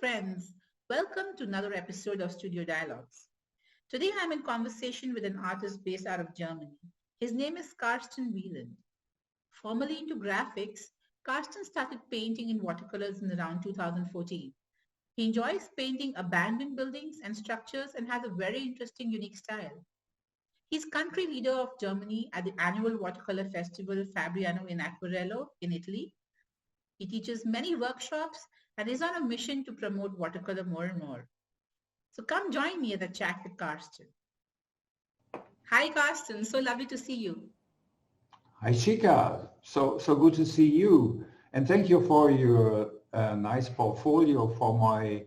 friends, welcome to another episode of Studio Dialogues. Today I'm in conversation with an artist based out of Germany. His name is Carsten Wieland. Formerly into graphics, Carsten started painting in watercolors in around 2014. He enjoys painting abandoned buildings and structures and has a very interesting, unique style. He's country leader of Germany at the annual watercolor festival Fabriano in Aquarello in Italy. He teaches many workshops and is on a mission to promote watercolor more and more. So come join me at the chat with Carsten. Hi, Carsten. So lovely to see you. Hi, Shika. So good to see you. And thank you for your nice portfolio for my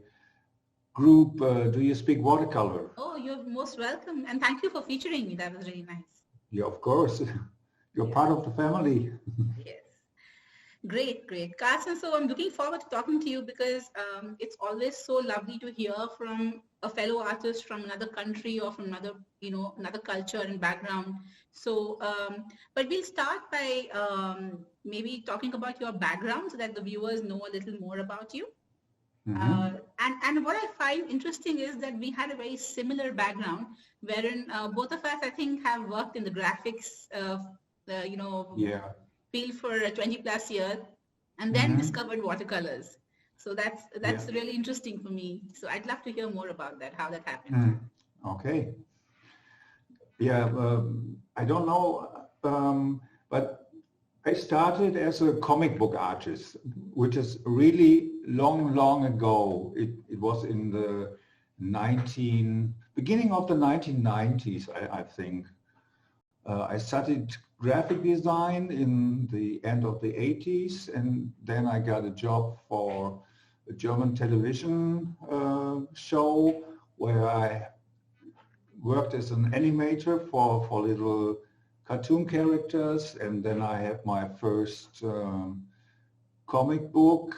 group. Do you speak watercolor? Oh, you're most welcome. And thank you for featuring me. That was really nice. Yeah, of course. You're part of the family. Yes. Great, great. Carsten, so I'm looking forward to talking to you because it's always so lovely to hear from a fellow artist from another country or from another culture and background. So, but we'll start by maybe talking about your background so that the viewers know a little more about you. Mm-hmm. And what I find interesting is that we had a very similar background wherein both of us, I think, have worked in the graphics, field for 20 plus years and then discovered watercolors. So that's really interesting for me. So I'd love to hear more about that, how that happened. Okay. Yeah, I don't know, but I started as a comic book artist, which is really long ago. It was in the beginning of the 1990s, I think. I studied graphic design in the end of the 80s, and then I got a job for a German television show where I worked as an animator for little cartoon characters, and then I had my first comic book,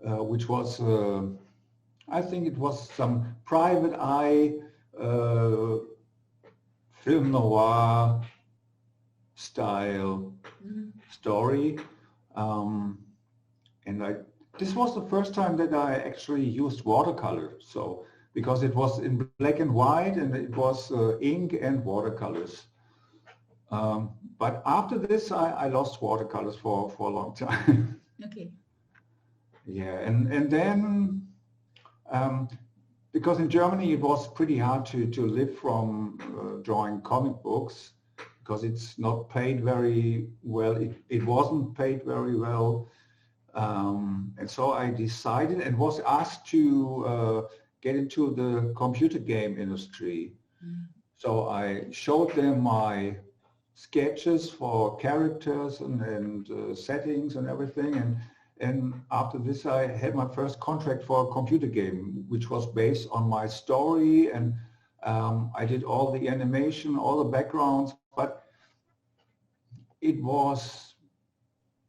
which was, I think it was some private eye film noir style story, and this was the first time that I actually used watercolor. So because it was in black and white and it was ink and watercolors. But after this, I lost watercolors for a long time. Okay. Yeah, and then because in Germany it was pretty hard to live from drawing comic books because it's not paid very well. It wasn't paid very well. And so I decided and was asked to get into the computer game industry. So I showed them my sketches for characters and settings and everything. And after this, I had my first contract for a computer game, which was based on my story. And I did all the animation, all the backgrounds, but it was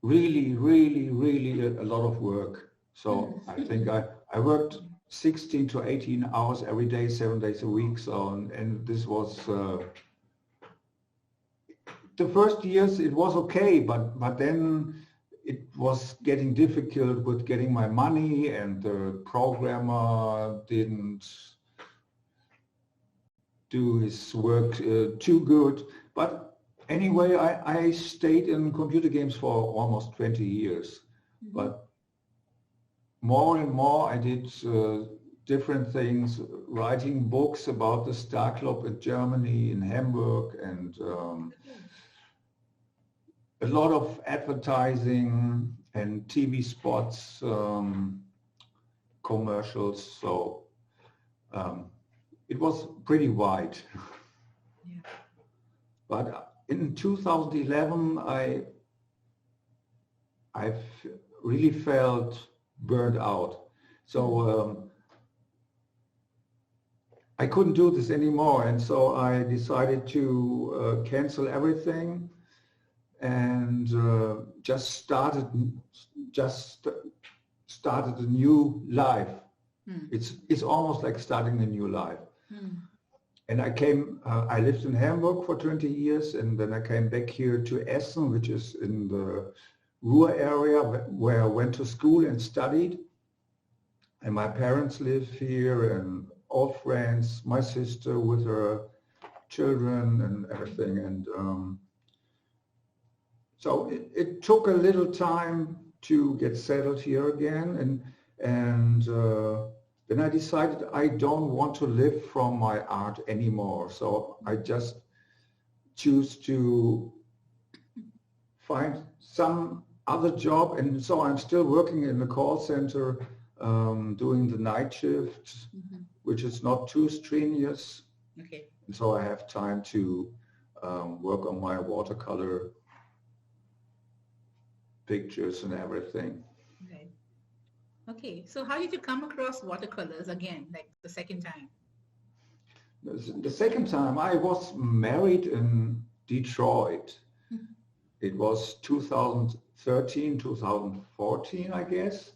really a lot of work. So I think I worked 16 to 18 hours every day, 7 days a week. So, and this was, the first years it was okay, but then it was getting difficult with getting my money, and the programmer didn't do his work too good. But anyway, I stayed in computer games for almost 20 years. But more and more I did different things, writing books about the Star Club in Germany, in Hamburg, and a lot of advertising and TV spots, commercials. So it was pretty wide. Yeah. But in 2011, I really felt burned out. So I couldn't do this anymore, and so I decided to cancel everything and just started a new life. It's almost like starting a new life. And I lived in Hamburg for 20 years, and then I came back here to Essen, which is in the Ruhr area, where I went to school and studied. and my parents live here, and all friends, my sister with her children and everything. And so it took a little time to get settled here again, and then I decided I don't want to live from my art anymore. So I just choose to find some other job, and so I'm still working in the call center, doing the night shift, which is not too strenuous. Okay. And so I have time to work on my watercolor pictures and everything. Right. Okay. So how did you come across watercolors again, like the second time? The second time I was married in Detroit. It was 2013, 2014, I guess.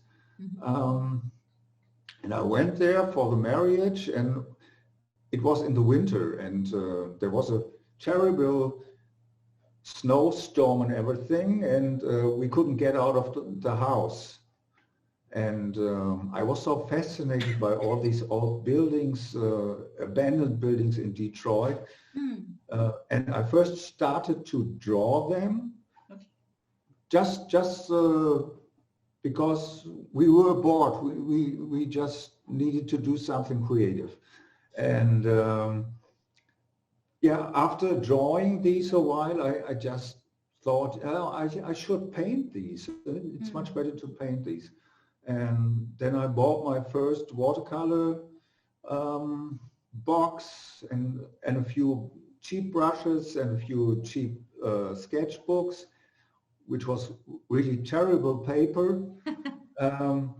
And I went there for the marriage, and it was in the winter, and there was a terrible snowstorm and everything, and we couldn't get out of the house. And I was so fascinated by all these old buildings, abandoned buildings in Detroit. And I first started to draw them, just because we were bored. We just needed to do something creative. And yeah, after drawing these a while, I just thought, oh, I should paint these. It's much better to paint these. And then I bought my first watercolor box and a few cheap brushes and a few cheap sketchbooks, which was really terrible paper,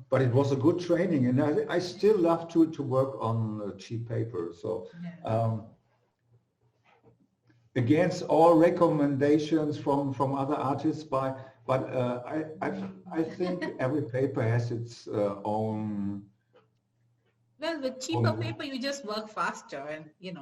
but it was a good training, and I still love to work on cheap paper. So against all recommendations from other artists, but I think every paper has its own. Well, with cheaper paper, you just work faster, and you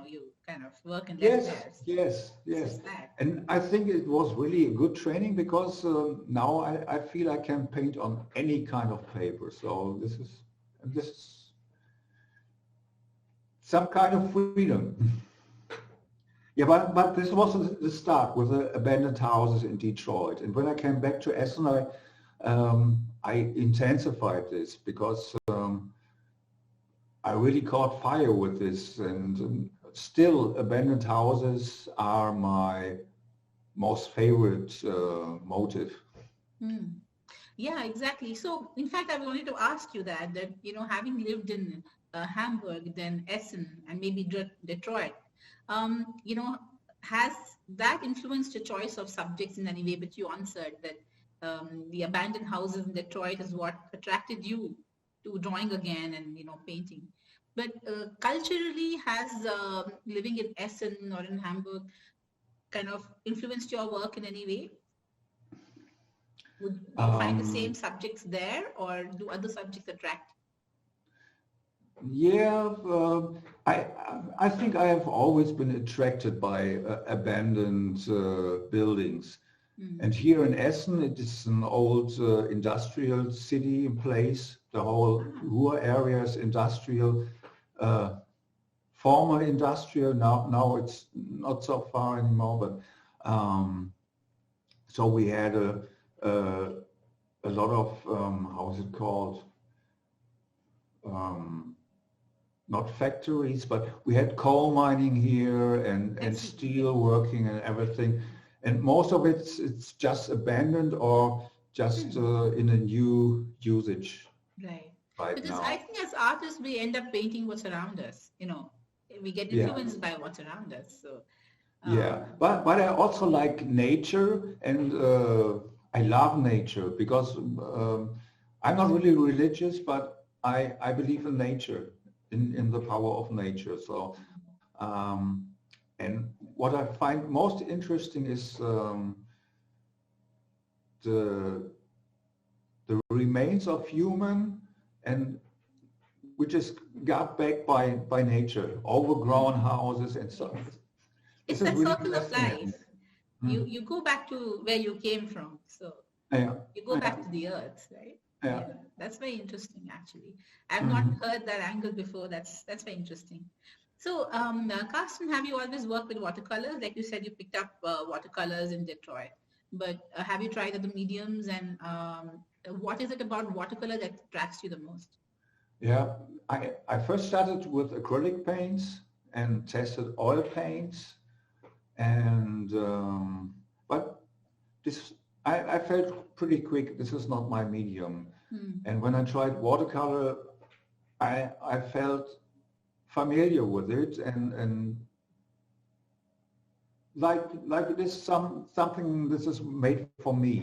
kind of work in less hours. Yes. And I think it was really a good training, because now I feel I can paint on any kind of paper. So this is some kind of freedom. Yeah, but this was the start with the abandoned houses in Detroit. And when I came back to Essen, I intensified this, because I really caught fire with this, and still abandoned houses are my most favorite motive. Yeah, exactly. So in fact, I wanted to ask you that having lived in Hamburg, then Essen, and maybe Detroit, has that influenced your choice of subjects in any way? But you answered that the abandoned houses in Detroit is what attracted you to drawing again and painting. But culturally, has living in Essen or in Hamburg kind of influenced your work in any way? Would you find the same subjects there, or do other subjects attract? Yeah, I think I have always been attracted by abandoned buildings. And here in Essen, it is an old industrial city place. The whole Ruhr area is industrial, former industrial. Now it's not so far anymore. But so we had a lot of how is it called? Not factories, but we had coal mining here and steel working and everything. And most of it's just abandoned or just in a new usage. Right because now. I think as artists, we end up painting what's around us. We get influenced by what's around us. So yeah, but I also like nature, and I love nature, because I'm not really religious, but I believe in nature, in the power of nature. So and what I find most interesting is the remains of human, and which is got back by nature, overgrown houses and so on. It's a circle of life. You go back to where you came from, so you go back to the earth, right? Yeah. Yeah, that's very interesting actually. I've not Mhm. heard that angle before. That's very interesting. So, Carsten, have you always worked with watercolors? Like you said, you picked up watercolors in Detroit, but have you tried other mediums? And what is it about watercolor that attracts you the most? Yeah, I first started with acrylic paints and tested oil paints, and but this I felt pretty quick this is not my medium. Hmm. And when I tried watercolor, I felt familiar with it, and like it is something this is made for me.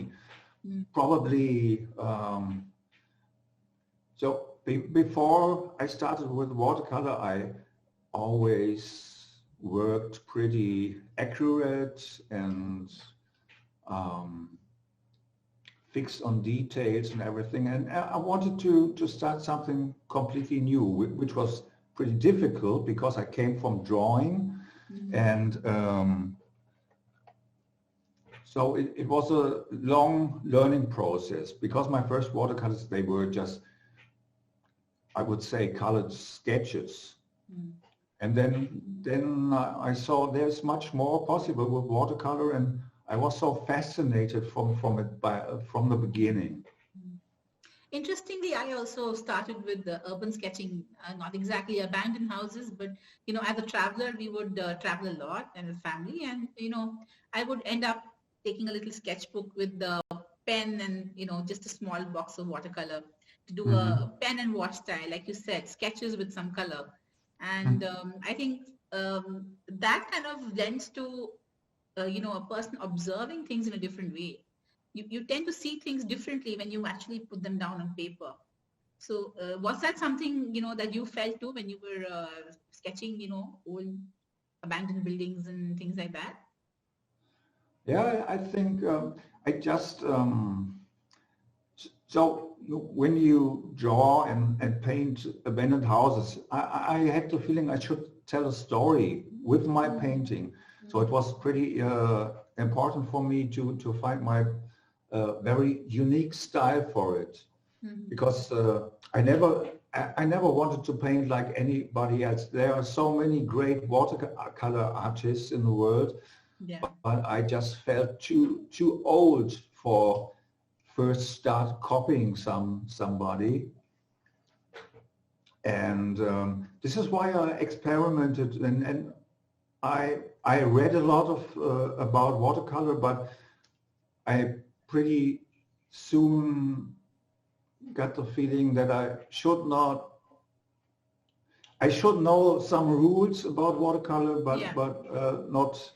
Hmm. Probably before I started with watercolor, I always worked pretty accurate and um, fixed on details and everything. And I wanted to start something completely new, which was pretty difficult because I came from drawing. Hmm. And so it was a long learning process because my first watercolors, they were just, I would say, colored sketches. Hmm. And then I saw there's much more possible with watercolor, and I was so fascinated from it from the beginning. Hmm. Interestingly, I also started with the urban sketching, not exactly abandoned houses, but as a traveler, we would travel a lot and a family, and I would end up taking a little sketchbook with the pen and just a small box of watercolor to do a Hmm. pen and wash style, like you said, sketches with some color, and I think that kind of lends to a person observing things in a different way. You tend to see things differently when you actually put them down on paper. So was that something, that you felt too when you were sketching, old abandoned buildings and things like that? Yeah, I think I just so when you draw and paint abandoned houses, I had the feeling I should tell a story with my painting. So it was pretty important for me to find my very unique style for it, Mm-hmm. because I never wanted to paint like anybody else. There are so many great watercolor artists in the world, Yeah. but I just felt too old for first start copying somebody. And this is why I experimented, and I read a lot of about watercolor, but I pretty soon got the feeling that I should know some rules about watercolor, Yeah. but not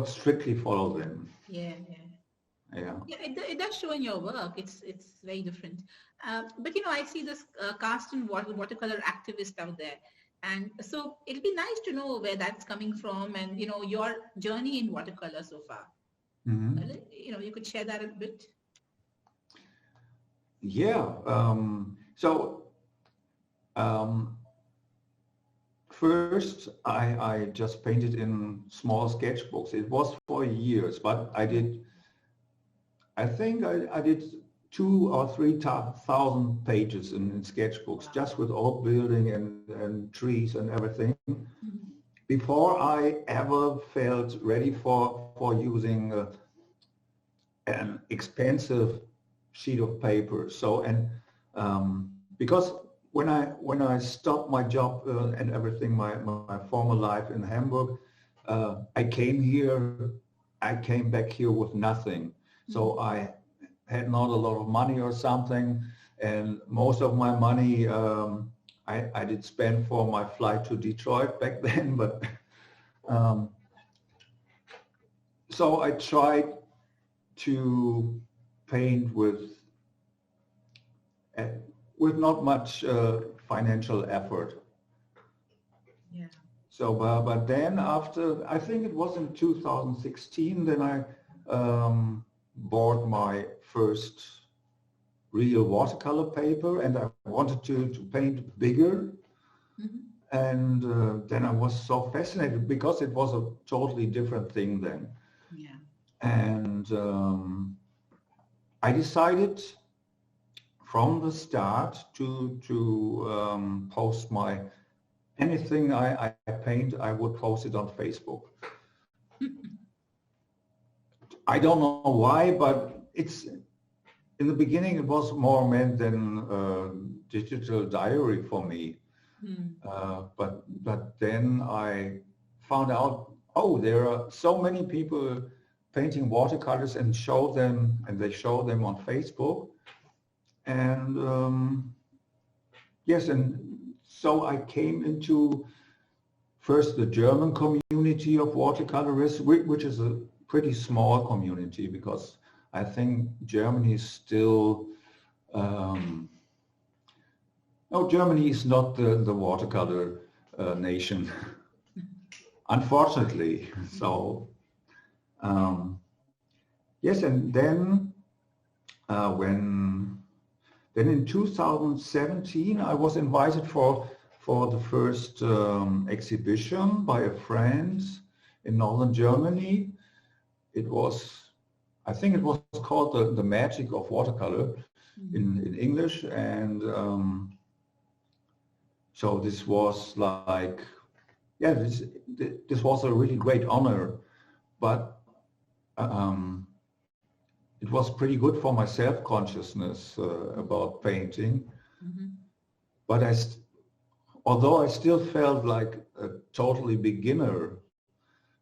strictly follow them. Yeah. Yeah. Yeah. Yeah, it does show in your work. It's very different. But I see this Carsten watercolor activist out there, and so it'll be nice to know where that's coming from, and your journey in watercolor so far. Hmm. You could share that a bit. Yeah. Um, First, I just painted in small sketchbooks. It was for years, but I think I did 2 or 3 thousand pages in sketchbooks, just Wow. with old building and trees and everything, Mhm. before I ever felt ready for using an expensive sheet of paper. So, and because when I stopped my job and everything, my former life in Hamburg, I came back here with nothing. Mhm. So I had not a lot of money or something, and most of my money I did spend for my flight to Detroit back then. But um, so I tried to paint uh, with not much financial effort. Yeah. So, but then after, I think it was in 2016, then I bought my first real watercolor paper, and I wanted to paint bigger. Mhm. And then I was so fascinated because it was a totally different thing then. Yeah. And I decided from the start to post my anything I paint. I would post it on Facebook. I don't know why, but it's in the beginning it was more meant than digital diary for me. But then I found out, oh, there are so many people painting watercolors and they show them on Facebook. And yes, and so I came into first the German community of watercolorists, which is a pretty small community, because I think Germany is still, no, Germany is not the watercolor nation, unfortunately. So, yes, and then then in 2017, I was invited for the first exhibition by a friend in northern Germany. It was, I think it was called the Magic of Watercolor in English, and so this was like, yeah, this was a really great honor, but it was pretty good for my self-consciousness about painting. But although I still felt like a totally beginner,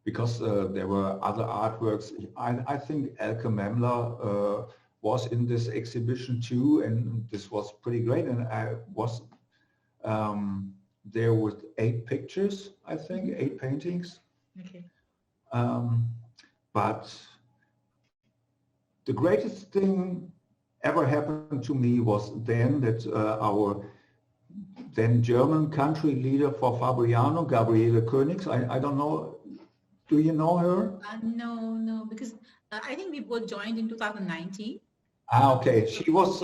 because there were other artworks. I think Elke Memler was in this exhibition too, and this was pretty great. And I was there with 8 pictures, I think, 8 paintings. Okay. But the greatest thing ever happened to me was then that our then German country leader for Fabriano, Gabriele Königs, I don't know, do you know her? No, because I think we both joined in 2019. Okay. She was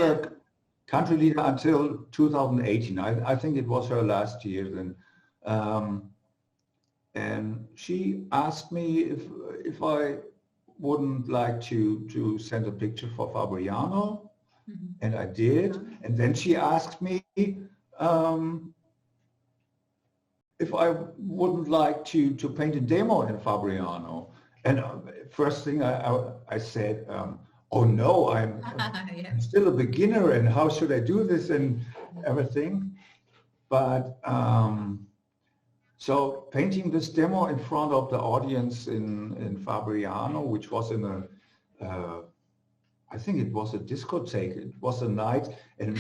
country leader until 2018. I think it was her last year then. And she asked me if I wouldn't like to send a picture for Fabriano, and I did. And then she asked me if I wouldn't like to paint a demo in Fabriano. And first thing I said, oh no, I'm still a beginner, and how should I do this and everything. But so painting this demo in front of the audience in Fabriano, which was in a, I think it was a discotheque. It was a night, and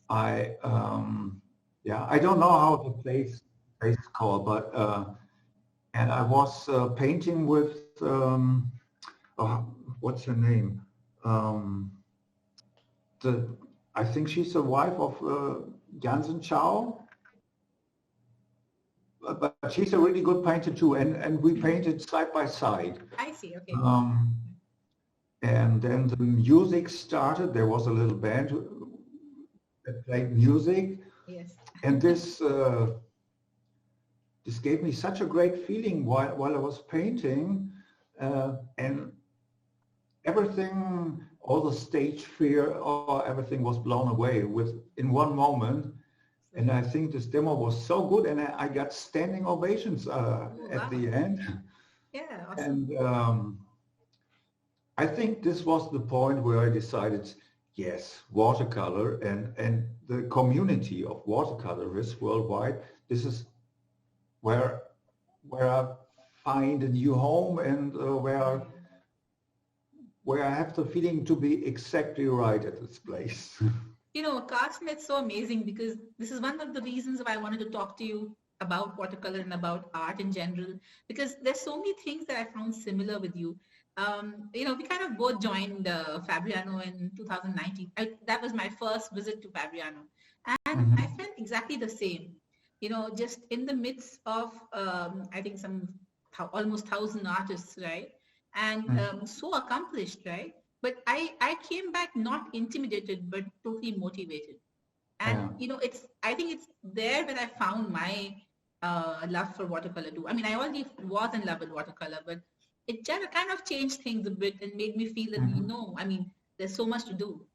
I don't know how the place is called, but and I was painting with what's her name? I think she's the wife of Jansen Chow, but she's a really good painter too, and we painted side by side. I see. Okay. And then the music started. There was a little band that played music. Yes. And this gave me such a great feeling while I was painting, and everything, all the stage fear, everything was blown away in one moment. And I think this demo was so good, and I got standing ovations at the end. Yeah, awesome. And I think this was the point where I decided, yes, watercolor and the community of watercolorists worldwide, this is where I find a new home, and where I have the feeling to be exactly right at this place. You know, Carsten, it's so amazing, because this is one of the reasons why I wanted to talk to you about watercolor and about art in general, because there's so many things that I found similar with you. You know, we kind of both joined Fabriano in 2019. That was my first visit to Fabriano. And I felt exactly the same, you know, just in the midst of, I think almost 1,000 artists, right? And so accomplished, right? But I came back not intimidated, but totally motivated. And, you know, I think it's there where I found my love for watercolor too. I mean, I already was in love with watercolor, but it just kind of changed things a bit and made me feel that, you know, I mean, there's so much to do.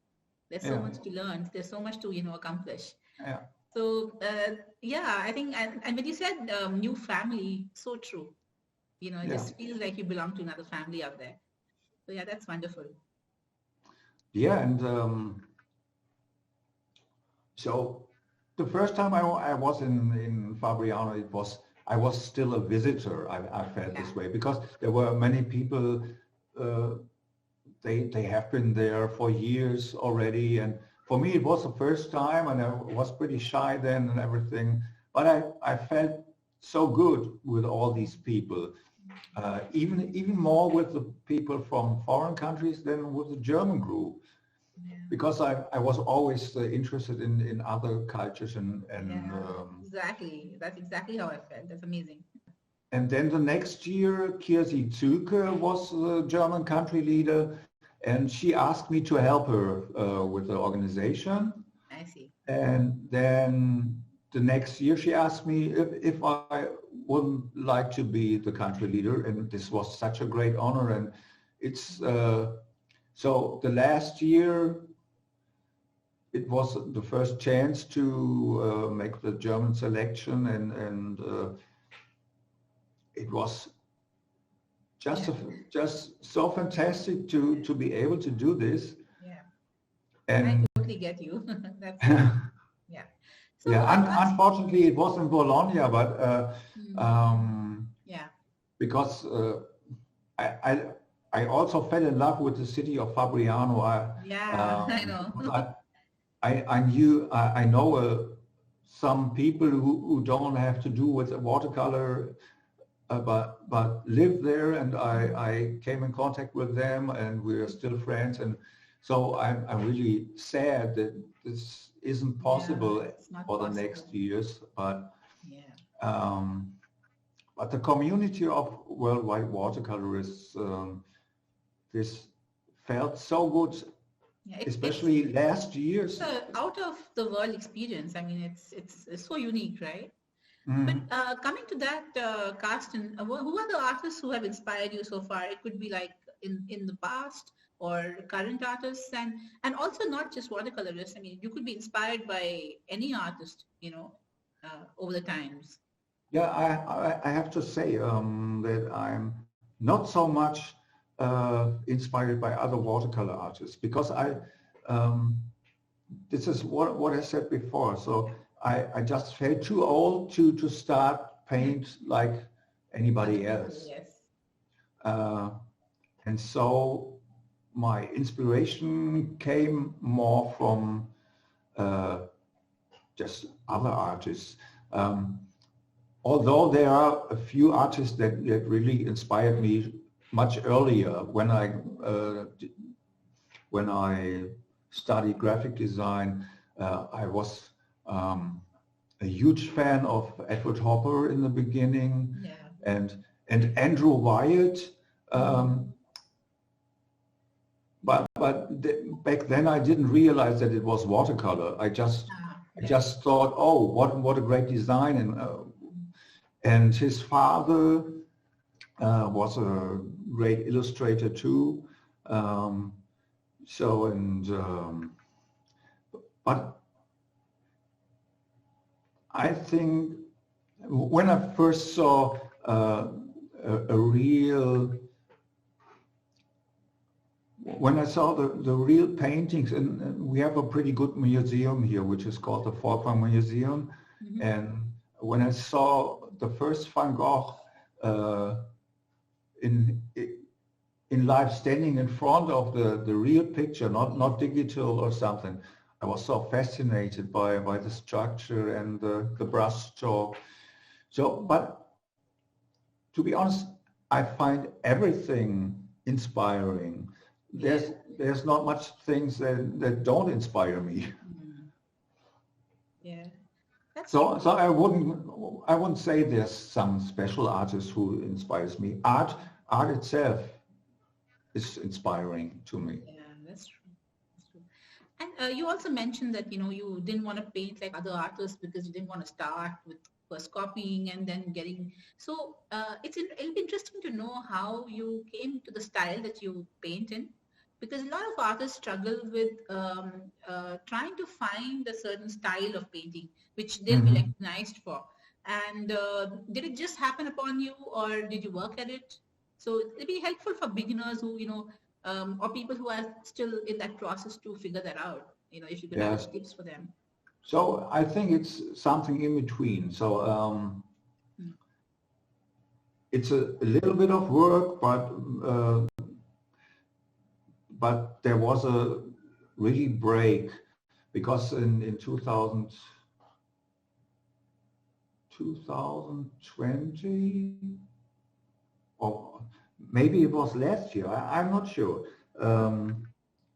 There's so Yeah. much to learn. There's so much to, accomplish. Yeah. So, yeah, I think, and when you said new family, so true. It Yeah. just feels like you belong to another family out there. So, yeah, that's wonderful. Yeah. And so the first time I was in Fabriano, I was still a visitor. I felt Yeah. this way because there were many people. Uh, they have been there for years already, and for me it was the first time, and I was pretty shy then and everything. But I felt so good with all these people, even more with the people from foreign countries than with the German group, Yeah. because I was always interested in other cultures Yeah, exactly. That's exactly how I felt. That's amazing. and then the next year, Kirsi Zülke was the German country leader, and she asked me to help her with the organization. I see. And then the next year, she asked me if I wouldn't like to be the country leader, and this was such a great honor. And it's so the last year, it was the first chance to make the German selection, and it was just Yeah. just so fantastic to be able to do this. Yeah. I And totally get you. That's yeah, yeah. So, unfortunately it was in Bologna, but mm, yeah. because I, I I also fell in love with the city of Fabriano. Yeah, I know. Because I knew I know some people who don't have to do with watercolor, but lived there, and I came in contact with them, and we're still friends. And so I'm really sad that this isn't Yeah, possible it's not for the possible. next years. Yeah. Um, but the community of worldwide watercolorists, this felt so good, Yeah, especially last it's year's. a out of the world experience. I mean, it's so unique, right? But Mm. coming to that, Carsten, who are the artists who have inspired you so far? It could be like in the past or current artists, and also not just watercolorists. I mean, you could be inspired by any artist, over the times. Yeah, I have to say that I'm not so much inspired by other watercolor artists because this is what I said before. So I just felt too old to start paint like Other anybody people, else. yes. Uh, and so my inspiration came more from uh, just other artists. Um, Although there are a few artists that really inspired me much earlier when I studied graphic design, I was um, a huge fan of Edward Hopper in the beginning, Yeah. and Andrew Wyatt. Mm. Um, back then I didn't realize that it was watercolor. I Yeah. just thought, oh, what a great design, and his father was a great illustrator too. Um, so and but I think when I first saw a real when I saw the real paintings, and we have a pretty good museum here, which is called the Fortran Museum, Hmm. and when I saw the first Van Gogh uh, in in life, standing in front of the real picture, not digital or something, I was so fascinated by the structure and the brush stroke. So, but to be honest, I find everything inspiring. Yeah. There's not much things that don't inspire me. Mm. Yeah. That's So true. so I wouldn't say there's some special artist who inspires me. Art itself is inspiring to me. Yeah, that's true. That's true. And you also mentioned that you didn't want to paint like other artists because you didn't want to start with first copying and then getting. So it'll be interesting to know how you came to the style that you paint in, because a lot of artists struggle with trying to find a certain style of painting which they'll be Mhm. recognized for. And did it just happen upon you, or did you work at it? So it'd be helpful for beginners who, or people who are still in that process to figure that out. If you could have Yes. any tips for them. So I think it's something in between. So Mm. it's a little bit of work, uh, but there was a really break because in 2020, or maybe it was last year, I'm not sure.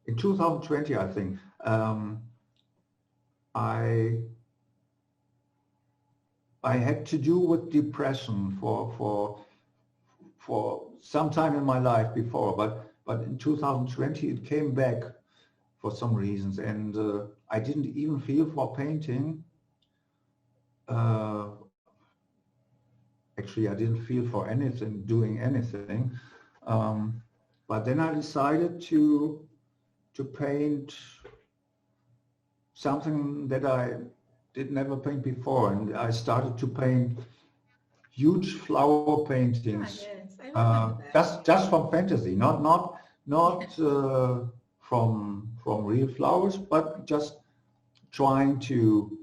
In 2020, I think, I I had to do with depression for some time in my life before, but in 2020 it came back for some reasons, and I didn't even feel for painting. Uh, Actually, I didn't feel for anything, doing anything. Um, but then I decided to paint something that I did never paint before, and I started to paint huge flower Ah, paintings, yes, I remember that. just from fantasy, not from real flowers, but just trying to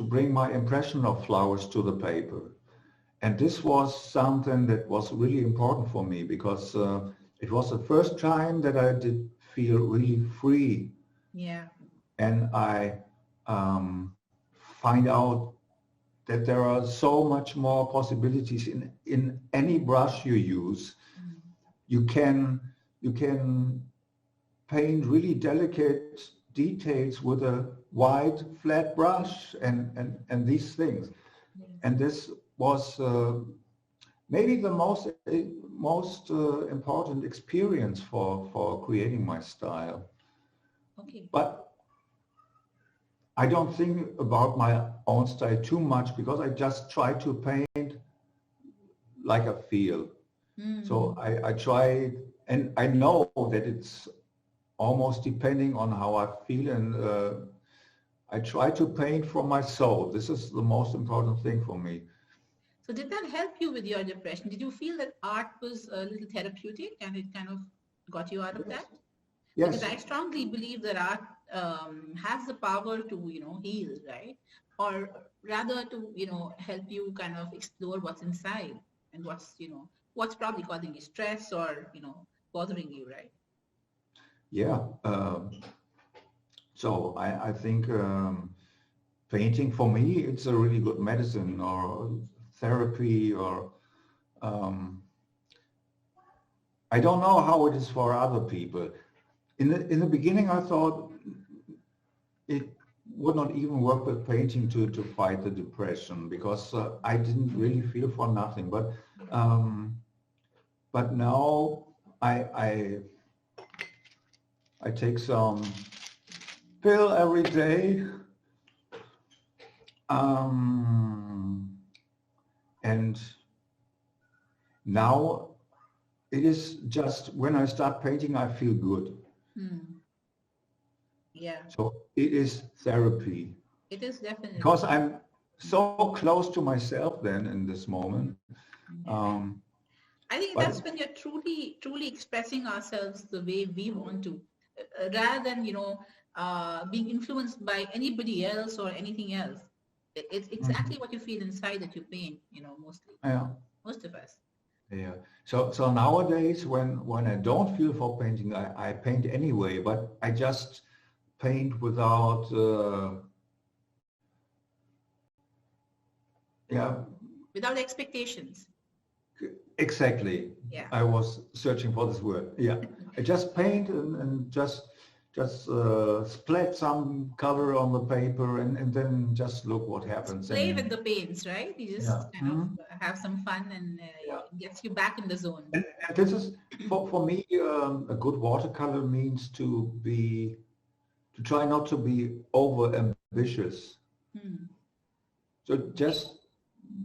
bring my impression of flowers to the paper. And this was something that was really important for me because it was the first time that I did feel really free, Yeah. and I find out that there are so much more possibilities in any brush you use. Mm. You can you can paint really delicate details with a wide flat brush and these things. Yes. And this was maybe the most important experience for creating my style. Okay. But I don't think about my own style too much because I just try to paint like I feel. So Mm. I try, and I know that it's almost depending on how I feel, and I try to paint from my soul. This is the most important thing for me. So did that help you with your depression? Did you feel that art was a little therapeutic and it kind of got you out of Yes. that? Because Yes. I strongly believe that art has the power to, heal, right? Or rather to, help you kind of explore what's inside and what's probably causing you stress or, bothering you, right? Yeah. So I think painting for me, it's a really good medicine or therapy or um, I don't know how it is for other people. In the beginning, I thought it would not even work with painting to fight the depression because I didn't really feel for nothing. Um, but now I, I I take some pill every day, um, and now it is just when I start painting, I feel good. Hmm. Yeah, So it is therapy it is definitely. because I'm so close to myself then in this moment. Yeah. Um, I think but that's when you're truly expressing ourselves the way we want to, rather than, being influenced by anybody else or anything else. It's exactly Mhm. what you feel inside that you paint, mostly, Yeah, most of us. yeah. So nowadays when I don't feel for painting, I paint anyway, but I just paint without yeah. Without expectations. Exactly. Yeah. I was searching for this word. Yeah. I just paint and just splat some color on the paper and then just look what Just happens. play with And the paints, right? You yeah. just kind of Mhm. have some fun and Yeah. it gets you back in the zone. And this is for me a good watercolor means to try not to be over ambitious. Hmm. So Okay. just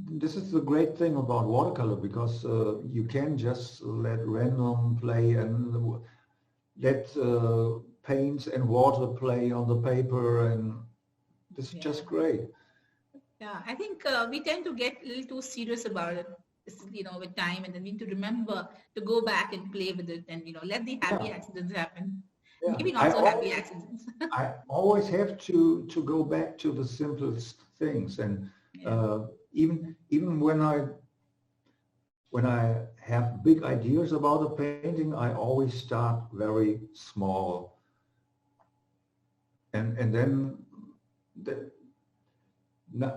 this is the great thing about watercolor, because you can just let random play and let paints and water play on the paper, and this is Yeah. just great. Yeah, I think we tend to get a little too serious about it, with time, and then we need to remember to go back and play with it, and let the happy Yeah, accidents happen. yeah. Maybe not so happy accidents. I always have to go back to the simplest things, and Yeah, uh, even when I have big ideas about a painting, I always start very small, and then the,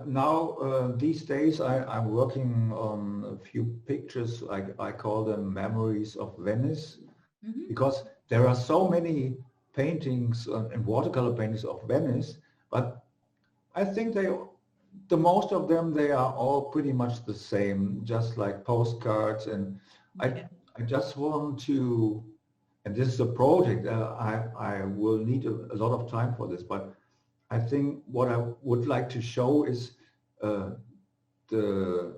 now these days I'm working on a few pictures. I call them memories of Venice, hmm, because there are so many paintings and watercolor paintings of Venice, but I think the most of them, they are all pretty much the same, just like postcards. And I, yeah, I just want to, and this is a project, I will need a lot of time for this, but I think what I would like to show is uh, the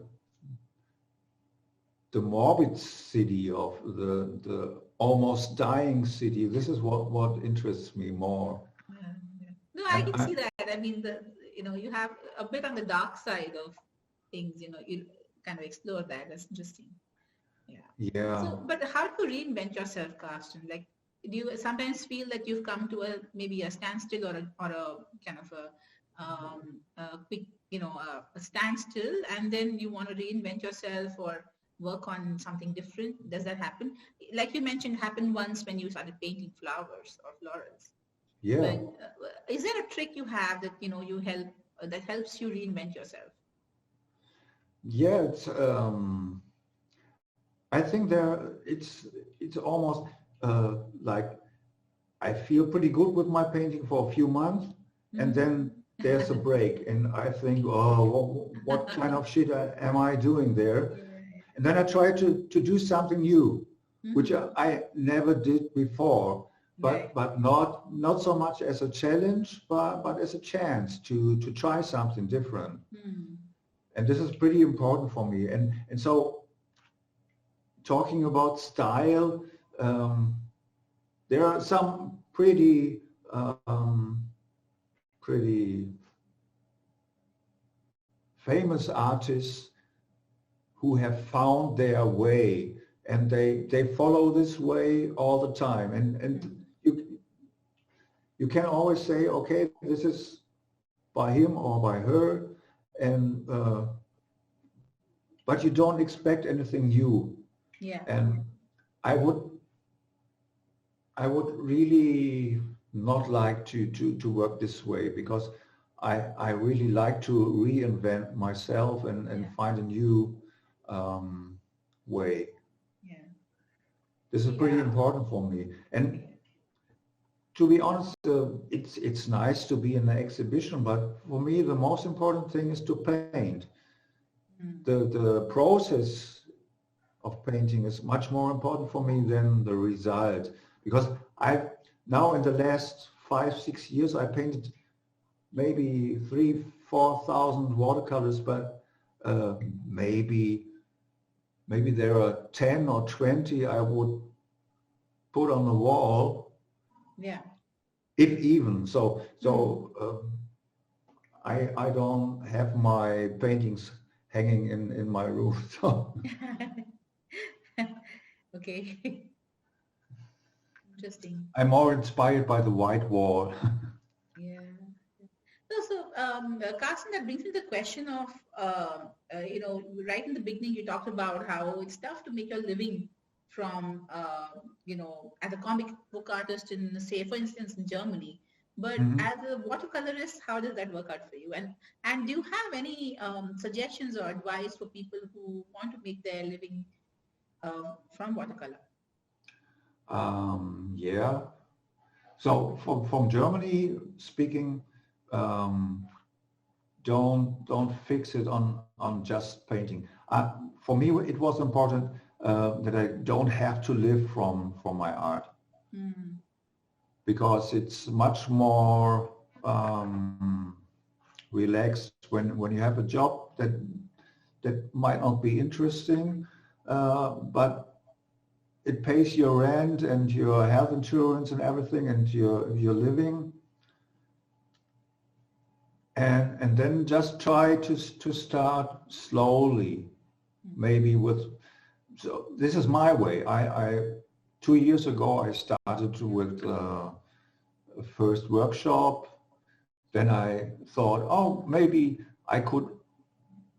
the morbid city of the almost dying city. This is what interests me more. yeah, yeah. No, I And can see that. I mean, you have a bit on the dark side of things. You kind of explore that. That's interesting. Yeah. yeah, So, but how do you reinvent yourself, Carsten? Like, do you sometimes feel that you've come to maybe a standstill, or a kind of a quick, a standstill, and then you want to reinvent yourself or work on something different? Does that happen? Like you mentioned, happened once when you started painting flowers or florals. yeah, But is there a trick you have that you help that helps you reinvent yourself? yeah. I think it's almost like I feel pretty good with my painting for a few months, and Hmm. then there's a break, and I think, oh, what kind of shit am I doing there? Yeah. And then I try to do something new, which Hmm. I never did before, Right. but not so much as a challenge, but as a chance to try something different. Hmm. And this is pretty important for me. And so talking about style, um, there are some pretty famous artists who have found their way, and they follow this way all the time. And Hmm. you can always say, okay, this is by him or by her, and but you don't expect anything new. Yeah. And I would I would really not like to work this way, because I really like to reinvent myself and Yeah. find a new um, way. Yeah. This is pretty Yeah. important for me. And Yeah. to be honest, it's nice to be in an exhibition, but for me the most important thing is to paint. Mm. The process of painting is much more important for me than the result, because I've now in the last 5, 6 years I painted maybe 3, 4 thousand watercolors, but uh, maybe maybe there are 10 or 20 I would put on the wall, Yeah. if even. So Mm. I don't have my paintings hanging in my room. So Okay. Interesting. I'm more inspired by the white wall. Yeah. Carsten, that brings me to the question of, right in the beginning, you talked about how it's tough to make your living from, as a comic book artist in, say, for instance, in Germany. But Mhm. as a watercolorist, how does that work out for you? And do you have any suggestions or advice for people who want to make their living from watercolor? Yeah. So from Germany speaking, um, don't fix it on just painting. For me, it was important that I don't have to live from my art, Mm. because it's much more relaxed when you have a job that that might not be interesting, but it pays your rent and your health insurance and everything and your living. And then just try to start slowly, maybe with, so this is my way. I 2 years ago, I started with a first workshop. Then I thought, oh, maybe I could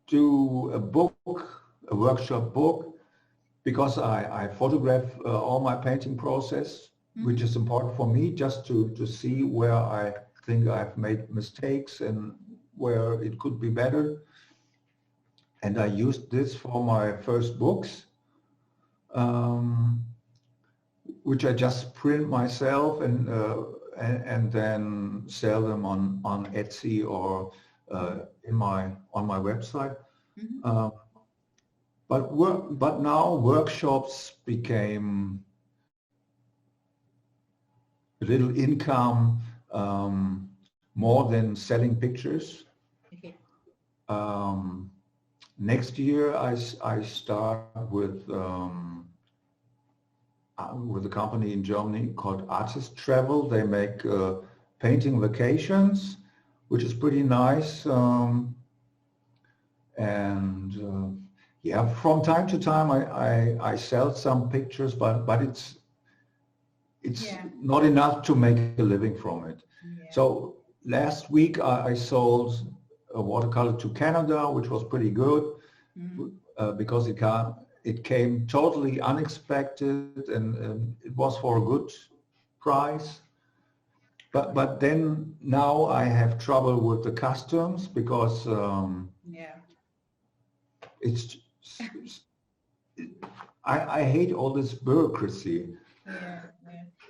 do a book, a workshop book, because I photograph all my painting process, which is important for me, just to see where I think I've made mistakes and where it could be better. And I used this for my first books, which I just print myself and then sell them on Etsy or on my website. But now workshops became a little income, more than selling pictures. Okay. Next year I start with a company in Germany called Artist Travel. They make painting vacations, which is pretty nice. Yeah, from time to time I sell some pictures, but it's not enough to make a living from it. Yeah. So last week I sold a watercolor to Canada, which was pretty good, because it came totally unexpected and it was for a good price. But then now I have trouble with the customs because I hate all this bureaucracy. Yeah.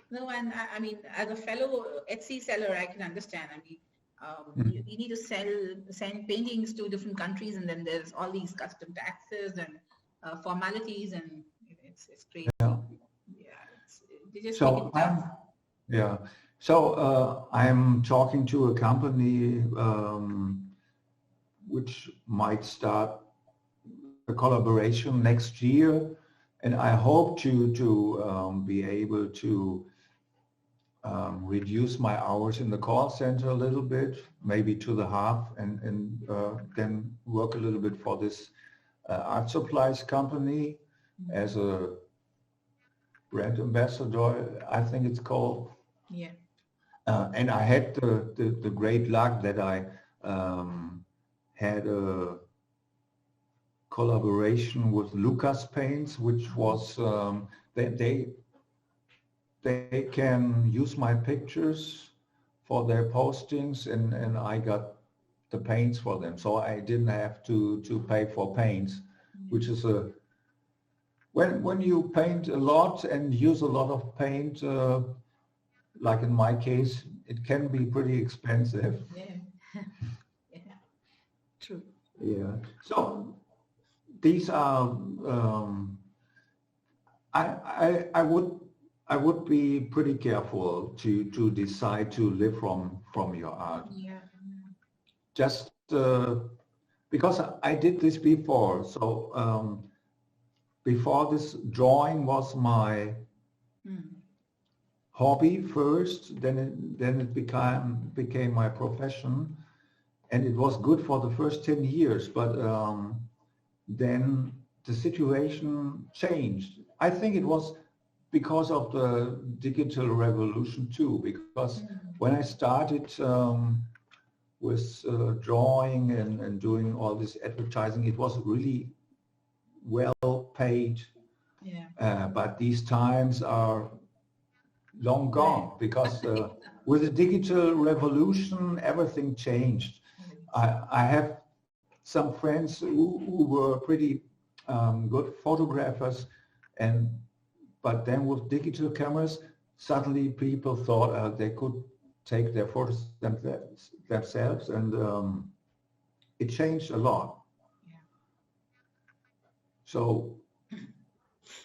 No, and I mean, as a fellow Etsy seller, I can understand. I mean, you need to send paintings to different countries, and then there's all these custom taxes and formalities, and it's crazy. Yeah. They just make it tough. Yeah. So I'm talking to a company which might start a collaboration next year, and I hope to be able to reduce my hours in the call center a little bit, maybe to the half, and then work a little bit for this art supplies company as a brand ambassador, I think it's called. Yeah. And I had the great luck that I had a collaboration with Lucas Paints, which was they can use my pictures for their postings, and I got the paints for them, so I didn't have to pay for paints, which is when you paint a lot and use a lot of paint, like in my case, it can be pretty expensive. Yeah. Yeah. True. Yeah. So these are I would be pretty careful to decide to live from your art. Yeah. Just because I did this before. So before, this drawing was my hobby first, then it became my profession, and it was good for the first 10 years, but then the situation changed. I think it was because of the digital revolution too, because when I started with drawing and doing all this advertising, it was really well paid. Yeah. But these times are long gone, because with the digital revolution, everything changed. I have some friends who were pretty good photographers, but then with digital cameras, suddenly people thought they could take their photos themselves, and it changed a lot. Yeah. So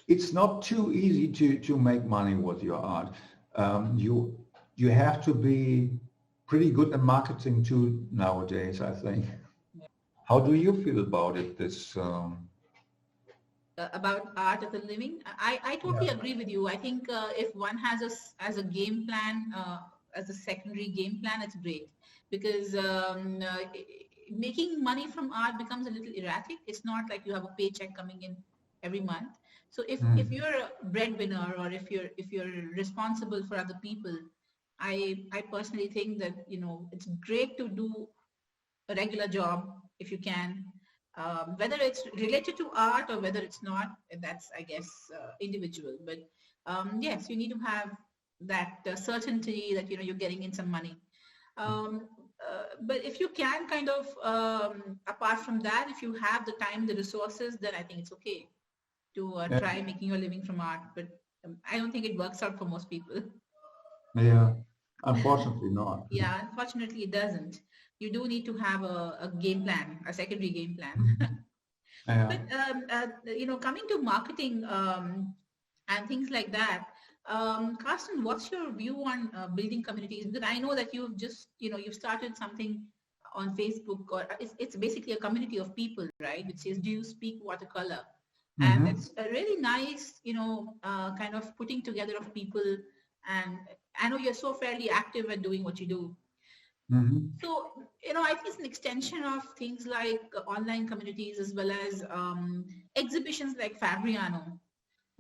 it's not too easy to make money with your art. You have to be pretty good at marketing too nowadays, I think. How do you feel about it? About art as a living. I totally Yeah. agree with you. I think if one has as a game plan, as a secondary game plan, it's great because making money from art becomes a little erratic. It's not like you have a paycheck coming in every month. So if Mm. you're a breadwinner or if you're responsible for other people, I personally think that it's great to do a regular job if you can, whether it's related to art or whether it's not. That's, I guess, individual. But yes, you need to have that certainty that you're getting in some money. Um, but if you can kind of, apart from that, if you have the time, the resources, then I think it's okay to Yeah. try making your living from art. But I don't think it works out for most people. Yeah. Unfortunately not. Yeah, unfortunately, it doesn't. You do need to have a game plan, a secondary game plan. Mhm. Yeah. But coming to marketing and things like that, Carsten, what's your view on building communities? Because I know that you've just you've started something on Facebook, or it's basically a community of people, right? Which says, "Do you speak watercolor?" And Hmm. it's a really nice, kind of putting together of people. And I know you're so fairly active at doing what you do. Hmm. So, I think it's an extension of things like online communities as well as exhibitions like Fabriano,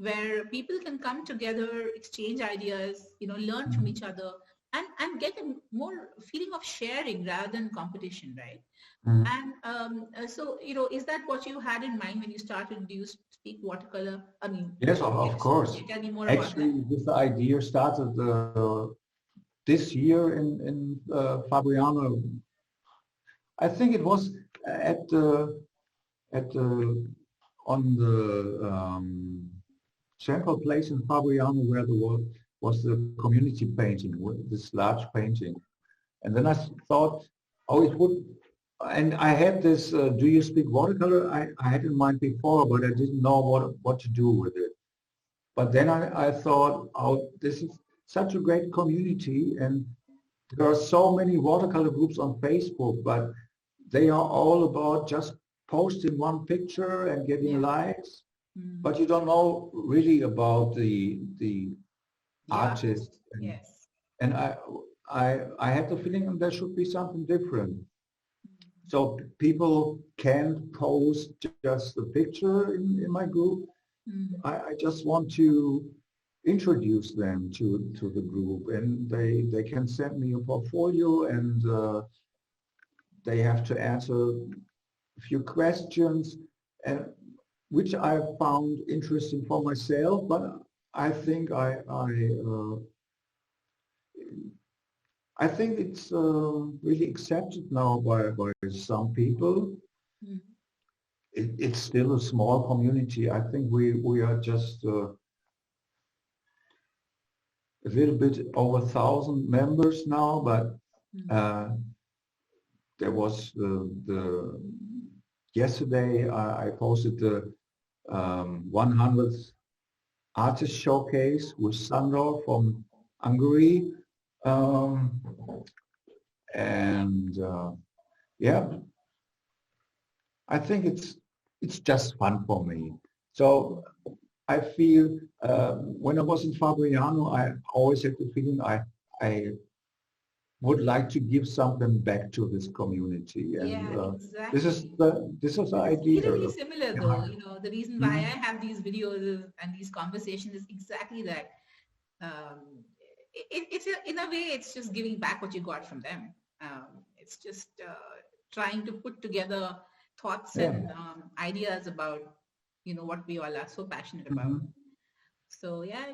where people can come together, exchange ideas, learn from each other, and get a more feeling of sharing rather than competition, right? Hmm. And so, is that what you had in mind when you started? Do you speak watercolor? I mean, Yes, of can course. you tell me more about that? Actually, this idea started this year in Fabriano. I think it was at on the central place in Fabriano where there was the community painting, this large painting. And then I thought, oh, it would, and I had this, do you speak watercolor? I had in mind before, but I didn't know what to do with it. But then I thought, oh, this is such a great community, and there are so many watercolor groups on Facebook, but they are all about just posting one picture and getting Yeah. likes, Mm. but you don't know really about the The artist. artist. Yes. And I had the feeling there should be something different. So people can't post just a picture in my group. Mm. I just want to introduce them to the group, and they can send me a portfolio, and they have to answer a few questions, and which I found interesting for myself. But I think I think it's really accepted now by some people. Mm. It's still a small community. I think we are just a little bit over 1,000 members now, but Mm. uh, there was the yesterday I posted the 100th artist showcase with Sandor from Hungary, um, and yeah, I think it's just fun for me. So I feel when I was in Fabriano, I always had the feeling I would like to give something back to this community, and Yeah, exactly. this is the It's idea. eerily similar though. The reason why Mhm. I have these videos and these conversations is exactly that. Um, in a way, it's just giving back what you got from them. It's just trying to put together thoughts Yeah. and ideas about, what we all are so passionate about. Mhm. So yeah,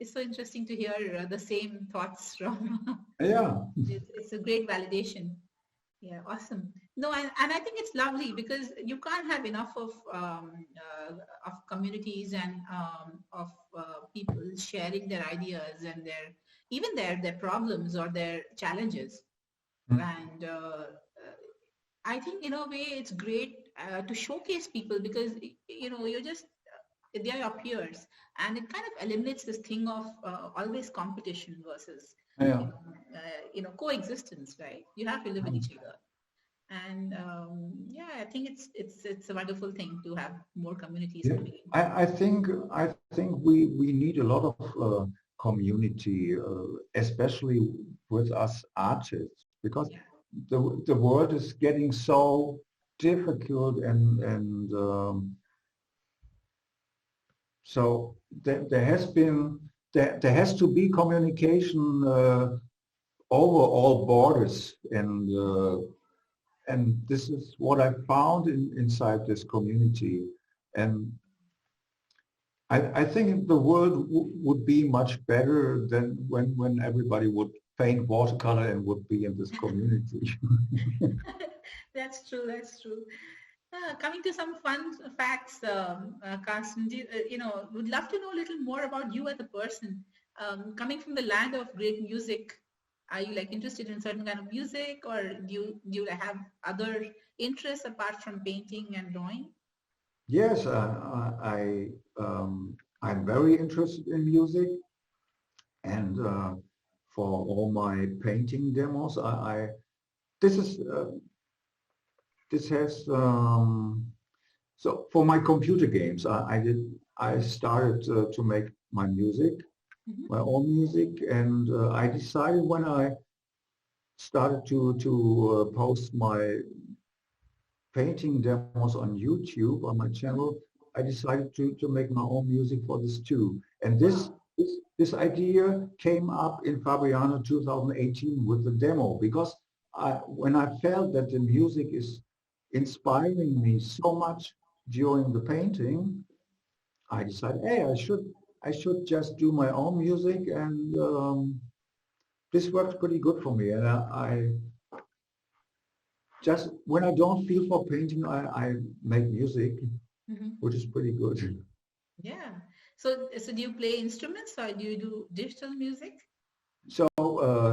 it's so interesting to hear the same thoughts from. Yeah. It's a great validation. Yeah, awesome. No, and I think it's lovely because you can't have enough of communities and of people sharing their ideas and even their problems or their challenges. And I think in a way it's great to showcase people because you're just they are your peers, and it kind of eliminates this thing of always competition versus Yeah. coexistence, right? You have to live with each other. And yeah, I think it's a wonderful thing to have more communities Yeah, coming in. I think we need a lot of community, especially with us artists, because Yeah. the world is getting so difficult, and so there has been there has to be communication over all borders, and this is what I found inside this community. And I think the world would be much better than when everybody would paint watercolor and would be in this community. That's true. That's true. Coming to some fun facts, Carsten, would love to know a little more about you as a person. Coming from the land of great music, are you like interested in certain kind of music, or do you have other interests apart from painting and drawing? Yes, I'm very interested in music, and for all my painting demos, I this is this has so for my computer games, I started to make my music, Hmm. my own music, and I decided when I started to post my painting demos on YouTube on my Hmm. channel, I decided to make my own music for this too. And this Wow. this, this idea came up in Fabriano 2018 with the demo, because when I felt that the music is inspiring me so much during the painting, I decided, hey, I should just do my own music, and this works pretty good for me. And I just when I don't feel for painting, I make music, Hmm. which is pretty good. Yeah. So do you play instruments or do you do digital music? So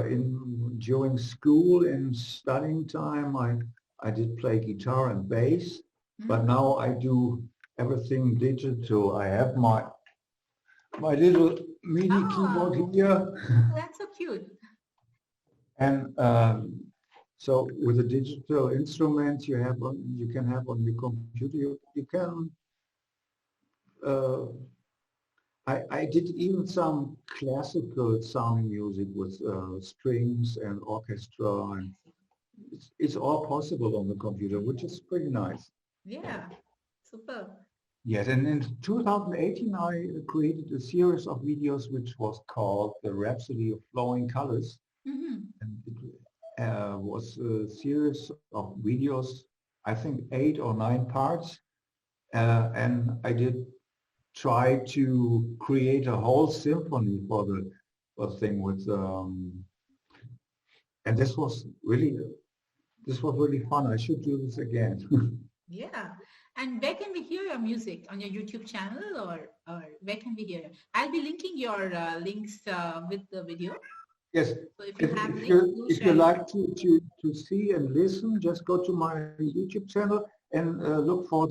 in during school and studying time, I did play guitar and bass, but Hmm. now I do everything digital. I have my little mini keyboard Oh, here, that's so cute. and so with the digital instruments you can have on your computer, you can. Uh, I did even some classical sound music with strings and orchestra, I and see. it's all possible on the computer, which is pretty nice. Yeah. Super. Yes, and in 2018 I created a series of videos which was called The Rhapsody of Flowing Colors, Hmm. and it was a series of videos, I think 8 or 9 parts, and I did try to create a whole symphony for the thing with and this was really fun. I should do this again. Yeah. And where can we hear your music? On your YouTube channel, or where can we hear it? I'll be linking your links with the video. Yes, So if you if, have if links, you do if you share it. like to see and listen, just go to my YouTube channel and look for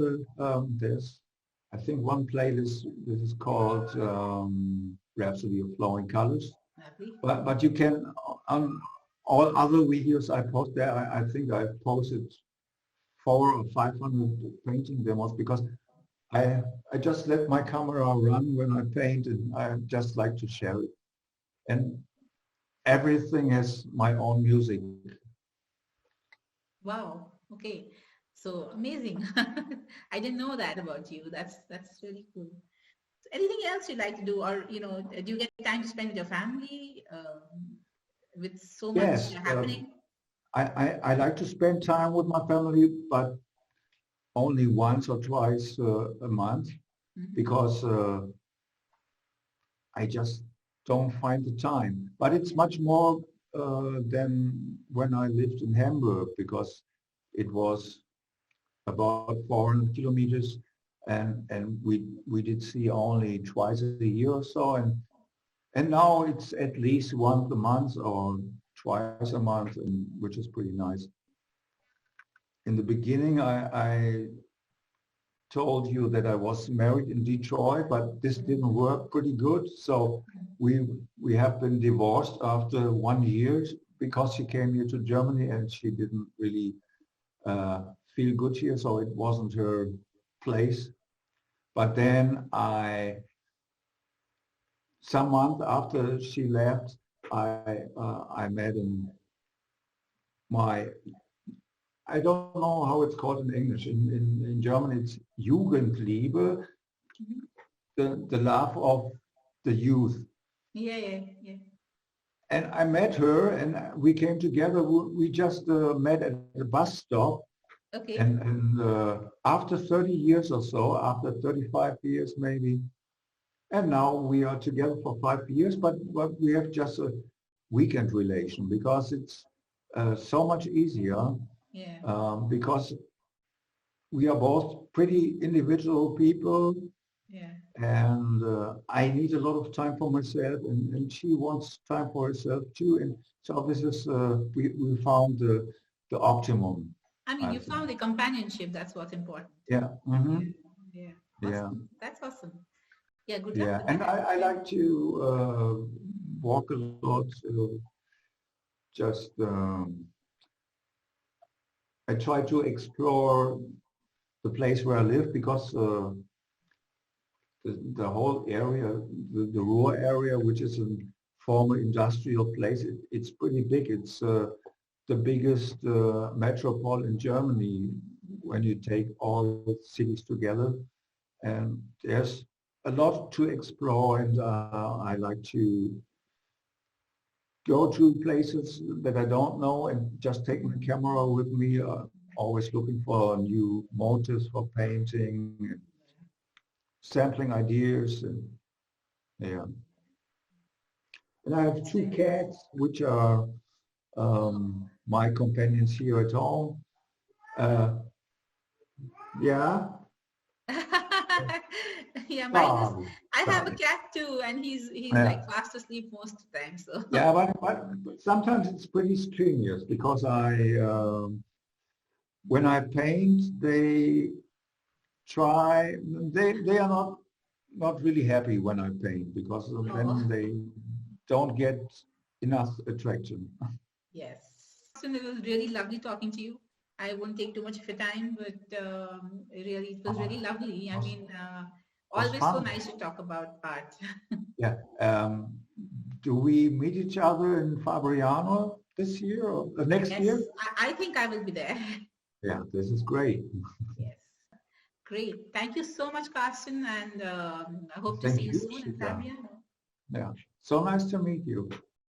there's I think one playlist. This is called Rhapsody of Flowing Colors. Lovely. But you can on all other videos I post there. I think I posted 400 or 500 painting demos, because I I just let my camera run when I paint, and I just like to share it. And everything has my own music. Wow. Okay. So amazing. I didn't know that about you. That's really cool. So anything else you like to do, or do you get time to spend with your family with so much Yes, happening? I like to spend time with my family, but only once or twice a month, Hmm. because I just don't find the time. But it's much more than when I lived in Hamburg, because it was about 400 kilometers, and we did see only twice a year or so, and now it's at least once a month or twice a month, and which is pretty nice. In the beginning, I told you that I was married in Detroit, but this didn't work pretty good. So we we have been divorced after 1 year, because she came here to Germany and she didn't really feel good here, so it wasn't her place. But then some month after she left, I met my, I don't know how it's called in English. In German, it's Jugendliebe, the love of the youth. Yeah, yeah, yeah. And I met her, and we came together. We just met at the bus stop. Okay. And after 30 years or so, after 35 years maybe, and now we are together for 5 years, but we have just a weekend relation because it's so much easier. Yeah. Because we are both pretty individual people. Yeah. And I need a lot of time for myself, and she wants time for herself too. And so this is, we found the optimum. I mean, you found the companionship. That's what's important. Yeah. Mm-hmm. Yeah. Yeah. Awesome. That's awesome. Yeah. Good luck. Yeah. With And that. I like to walk a lot. Just I try to explore the place where I live because the whole area, the Ruhr area, which is a former industrial place, it's pretty big. It's the biggest metropole in Germany when you take all cities together. And there's a lot to explore, and I like to go to places that I don't know and just take my camera with me, always looking for new motives for painting, and sampling ideas, and yeah. And I have 2 cats, which are my companions here at home. Yeah. Yeah, mine is. Charlie, I have a Charlie. cat too, and he's Yeah. like fast asleep most of the time. So Yeah, but sometimes it's pretty strenuous because when I paint, try, they are not really happy when I paint because then they don't get enough attraction. yes. Austin, it was really lovely talking to you. I won't take too much of your time, but really, it was really lovely. I mean, Was always so fun. nice to talk about art. Yeah. Do we meet each other in Fabriano this year or next Yes, year? I think I will be there. Yeah, this is great. Yes. Great. Thank you so much, Carsten, and I hope to Thank see you you, soon in Shita. Fabiano. Yeah, so nice to meet you.